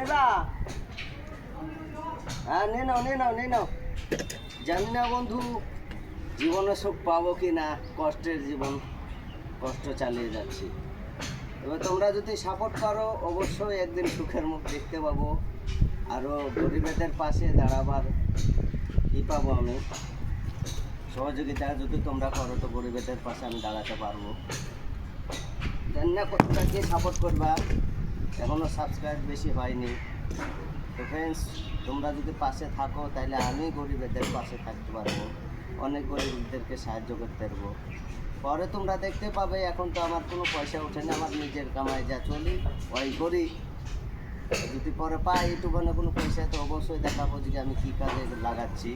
নিবা? হ্যাঁ, নিয়ে নাও। জানি না বন্ধু জীবনে সুখ পাবো কি না, কষ্টের জীবন, কষ্ট চালিয়ে যাচ্ছি। এবার তোমরা যদি সাপোর্ট করো অবশ্যই একদিন সুখের মুখ দেখতে পাবো, আরও গরিবেদের পাশে দাঁড়াবার পাবো আমি। সহযোগিতা যদি তোমরা করো তো গরিবেদের পাশে আমি দাঁড়াতে পারবো। জানি না কতটা কে সাপোর্ট করবা, এখনও সাবস্ক্রাইব বেশি হয়নি। তো ফ্রেন্ডস, তোমরা যদি পাশে থাকো তাহলে আমি গরিবেদের পাশে থাকতে পারবো, অনেক গরিবদেরকে সাহায্য করতে পারবো। পরে তোমরা দেখতে পাবে, এখন তো আমার কোনো পয়সা ওঠে না, আমার নিজের কামাই যা চলি ওই করি। যদি পরে পাই ইউটিউবে কোনো পয়সা তো অবশ্যই দেখাবো যে আমি কী কাজে লাগাচ্ছি।